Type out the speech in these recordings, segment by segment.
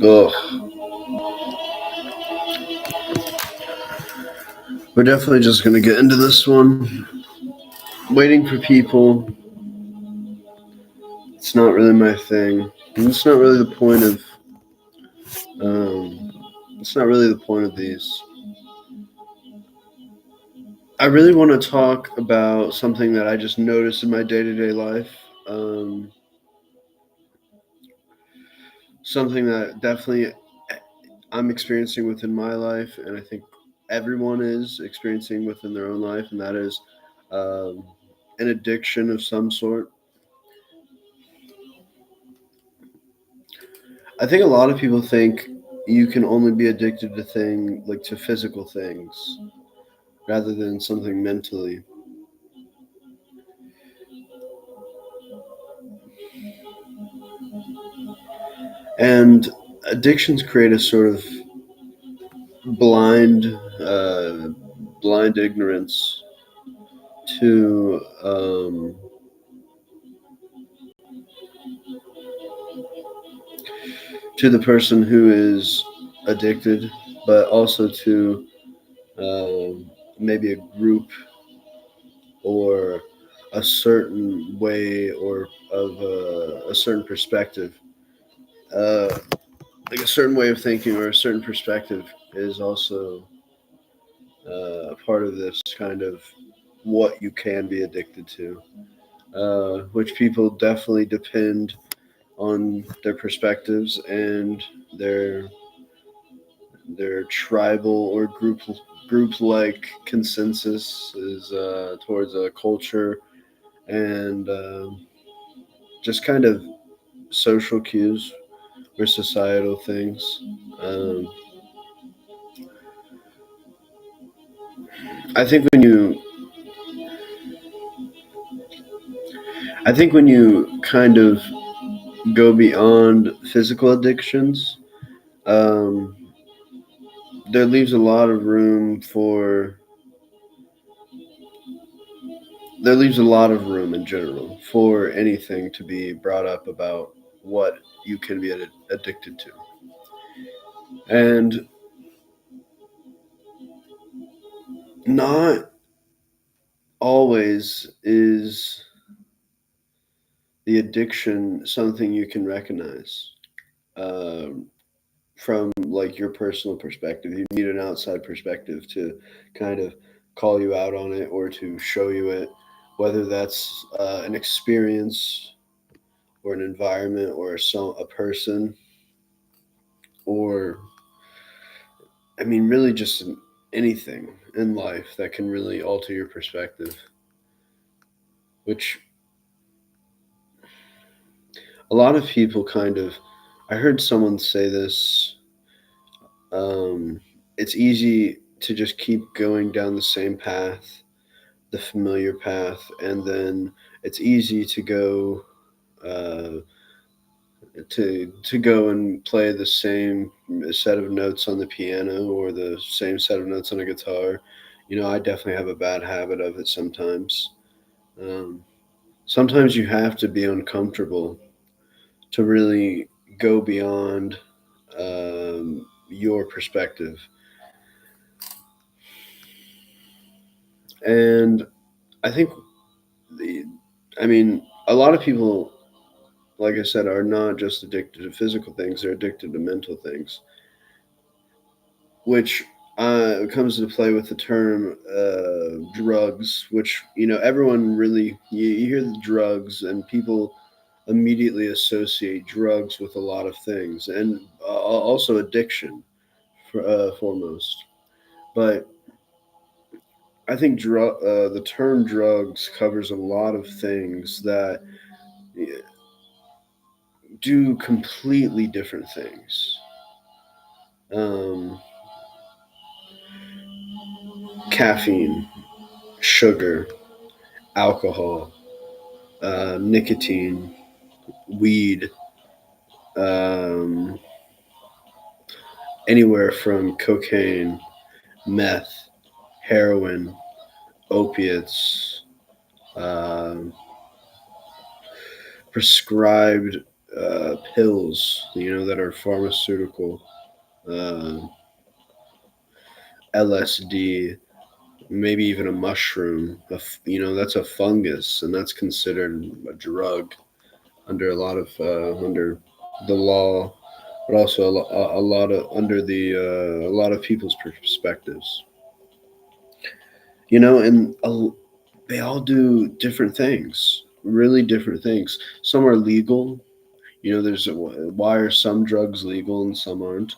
Ugh. We're definitely just going to get into this one. Waiting for people. It's not really my thing. And it's not really the point of. It's not really the point of these. I really want to talk about something that I just noticed in my day-to-day life. Um, Something that definitely I'm experiencing within my life, and I think everyone is experiencing within their own life, and that is um, an addiction of some sort. I think a lot of people think you can only be addicted to physical things rather than something mentally. And addictions create a sort of blind, uh, blind ignorance to the person who is addicted, but also to maybe a group or a certain way or of a certain perspective. Uh, like a certain way of thinking or a certain perspective is also part of this kind of what you can be addicted to, which people definitely depend on their perspectives and their their tribal or group like consensus is towards a culture and just kind of social cues or societal things. Um, I think when you I think when you kind of go beyond physical addictions, um, there leaves a lot of room for there leaves a lot of room in general for anything to be brought up about what you can be addicted to. And not always is the addiction something you can recognize um, from like your personal perspective. You need an outside perspective to kind of call you out on it or to show you it, whether that's an experience or an environment or a person or I mean really just anything in life that can really alter your perspective, which a lot of people kind of I heard someone say this. um, it's easy to just keep going down the same path, the familiar path, and then it's easy to go uh, to go and play the same set of notes on the piano or the same set of notes on a guitar. You know, I definitely have a bad habit of it sometimes. um, Sometimes you have to be uncomfortable to really go beyond your perspective. And I think the, I mean, a lot of people, like I said, are not just addicted to physical things; they're addicted to mental things, which comes into play with the term drugs. Which everyone really you hear the drugs, and people immediately associate drugs with a lot of things, and also addiction, foremost. But I think the term drugs covers a lot of things that do completely different things. Um, Caffeine, sugar, alcohol, nicotine, weed, um, anywhere from cocaine, meth, heroin, opiates, um prescribed pills, that are pharmaceutical, uh, LSD, maybe even a mushroom. That's a fungus, and that's considered a drug under a lot of under the law, but also a lot of under a lot of people's perspectives. And they all do different things, really different things. Some are legal. Why are some drugs legal and some aren't?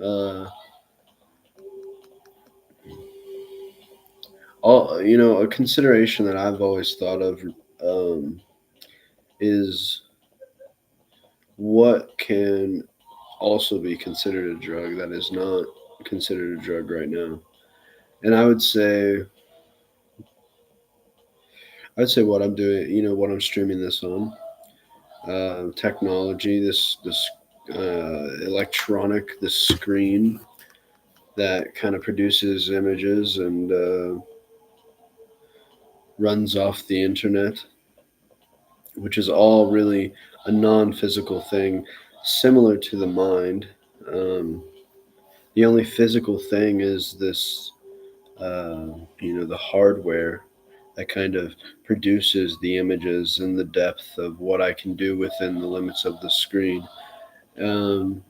Uh, a consideration that I've always thought of um, is what can also be considered a drug that is not considered a drug right now. And I'd say what I'm doing, what I'm streaming this on, technology, this electronic, this screen that kind of produces images and runs off the internet, which is all really a non-physical thing, similar to the mind. Um, the only physical thing is this, the hardware that kind of produces the images and the depth of what I can do within the limits of the screen. Um,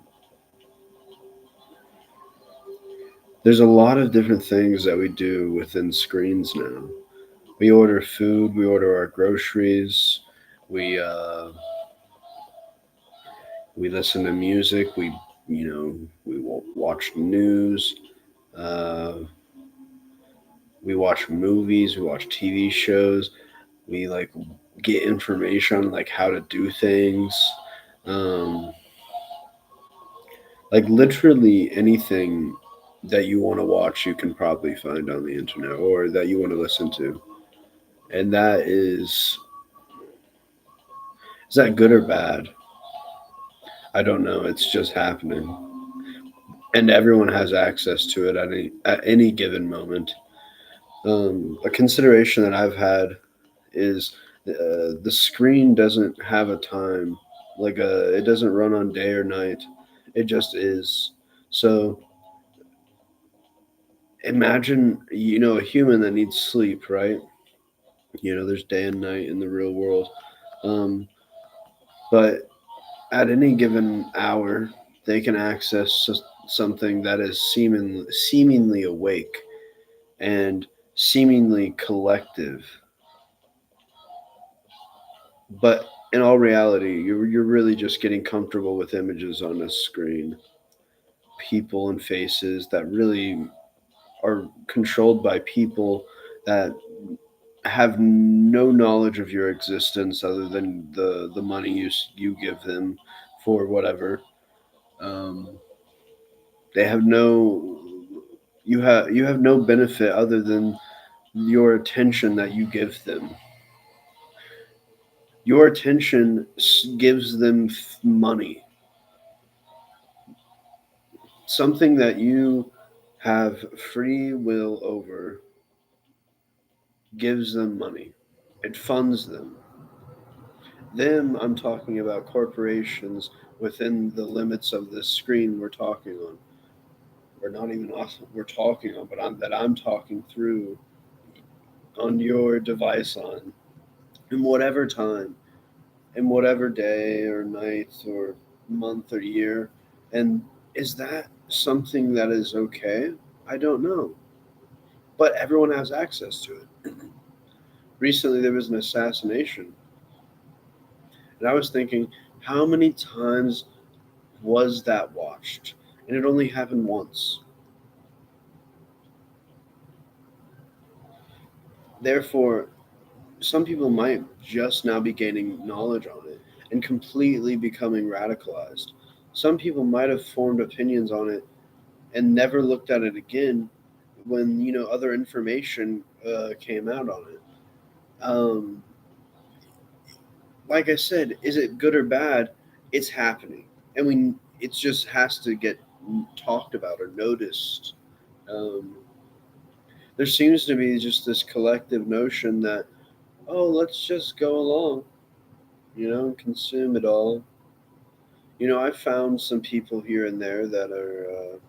there's a lot of different things that we do within screens now. We order food, we order our groceries, we we listen to music, we watch news, uh, we watch movies, we watch TV shows, we like get information on like how to do things. Um, like literally anything that you want to watch, you can probably find on the internet or that you want to listen to. And is that good or bad? I don't know. It's just happening, and everyone has access to it at any given moment. A consideration that I've had is the screen doesn't have a time, it doesn't run on day or night. It just is. So imagine, a human that needs sleep, right? There's day and night in the real world. Um, but at any given hour, they can access something that is seemingly awake and seemingly collective, but in all reality, you're really just getting comfortable with images on a screen, people and faces that really are controlled by people that have no knowledge of your existence other than the money you give them for whatever. Um, they have no you have no benefit other than your attention that you give them. Your attention gives them money, something that you have free will over gives them money. It funds them. Them, I'm talking about corporations within the limits of this screen we're talking on. We're not even us, we're talking on, but I'm talking through on your device on in whatever time, in whatever day or night or month or year. And is that something that is okay? I don't know. But everyone has access to it. Recently, there was an assassination, and I was thinking, how many times was that watched? And it only happened once. Therefore, some people might just now be gaining knowledge on it and completely becoming radicalized. Some people might have formed opinions on it and never looked at it again when other information came out on it. Um, like I said, is it good or bad? It's happening, and it just has to get talked about or noticed. Um, there seems to be just this collective notion that, oh, let's just go along, and consume it all. I've found some people here and there that are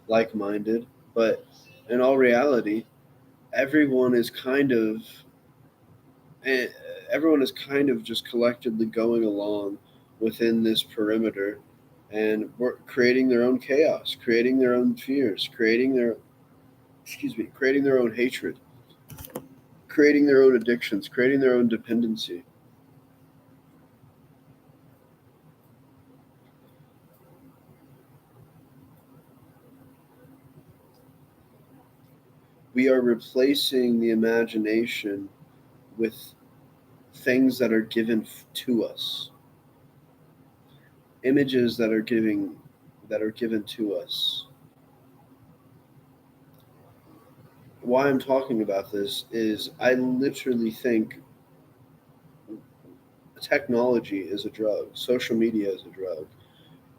like-minded, but in all reality, everyone is kind of eh, everyone is kind of just collectively going along within this perimeter, and we're creating their own chaos, creating their own fears, creating their own hatred, creating their own addictions, creating their own dependency. We are replacing the imagination with things that are given to us, images that are given to us. Why I'm talking about this is I literally think technology is a drug. Social media is a drug.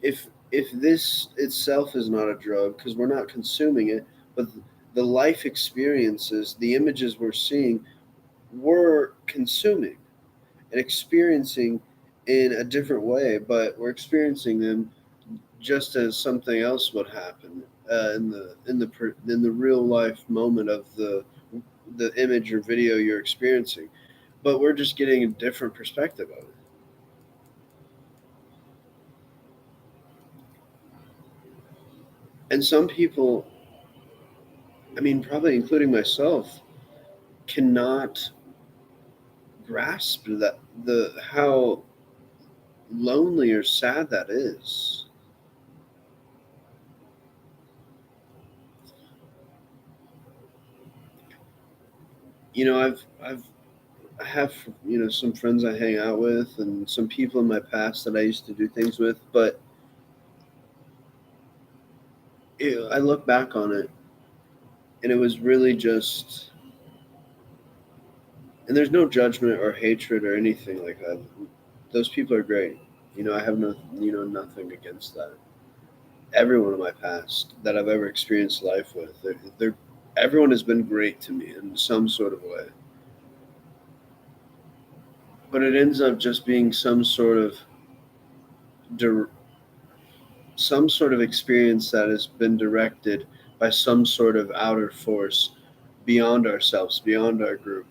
If this itself is not a drug because we're not consuming it, but the life experiences, the images we're seeing, we're consuming and experiencing in a different way, but we're experiencing them just as something else would happen in the real life moment of the image or video you're experiencing. But we're just getting a different perspective of it. And some people, I mean, probably including myself, cannot grasp that the how lonely or sad that is. I have some friends I hang out with and some people in my past that I used to do things with, but I look back on it and it was really just, and there's no judgment or hatred or anything like that. Those people are great. I have nothing against that. Everyone in my past that I've ever experienced life with, everyone has been great to me in some sort of way. But it ends up just being dir- some sort of experience that has been directed by some sort of outer force beyond ourselves, beyond our group.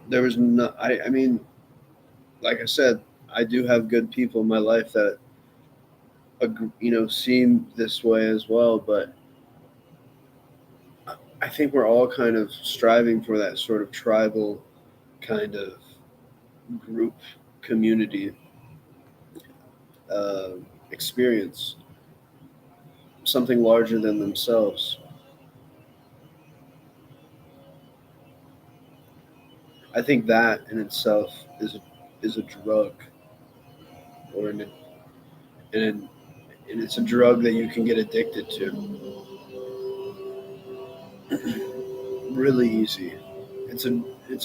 There was no, I mean, like I said, I do have good people in my life that seem this way as well, but I think we're all kind of striving for that sort of tribal kind of group community uh, experience, something larger than themselves. I think that in itself is a drug, or and it's a drug that you can get addicted to really easy. It's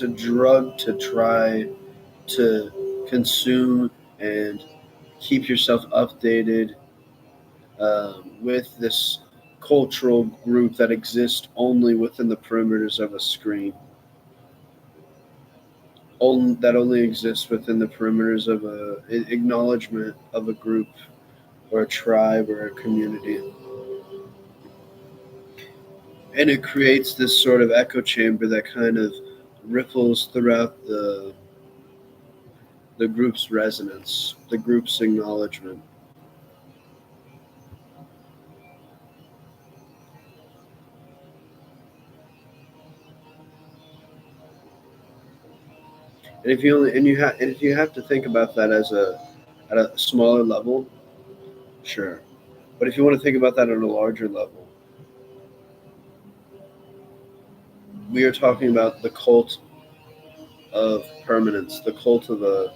a drug to try to consume and keep yourself updated with this cultural group that exists only within the perimeters of a screen, that only exists within the perimeters of a acknowledgement of a group or a tribe or a community, and it creates this sort of echo chamber that kind of ripples throughout the group's resonance, the group's acknowledgement. And if you have to think about that as a at a smaller level, sure. But if you want to think about that on a larger level, we are talking about the cult of permanence, the cult of a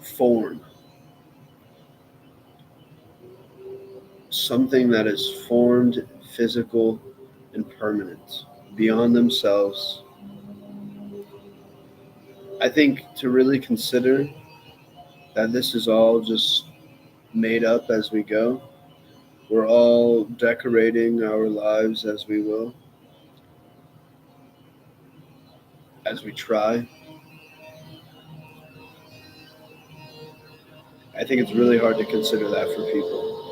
form, something that is formed, physical, and permanent, beyond themselves. I think to really consider that this is all just made up as we go. We're all decorating our lives as we will, as we try. I think it's really hard to consider that for people.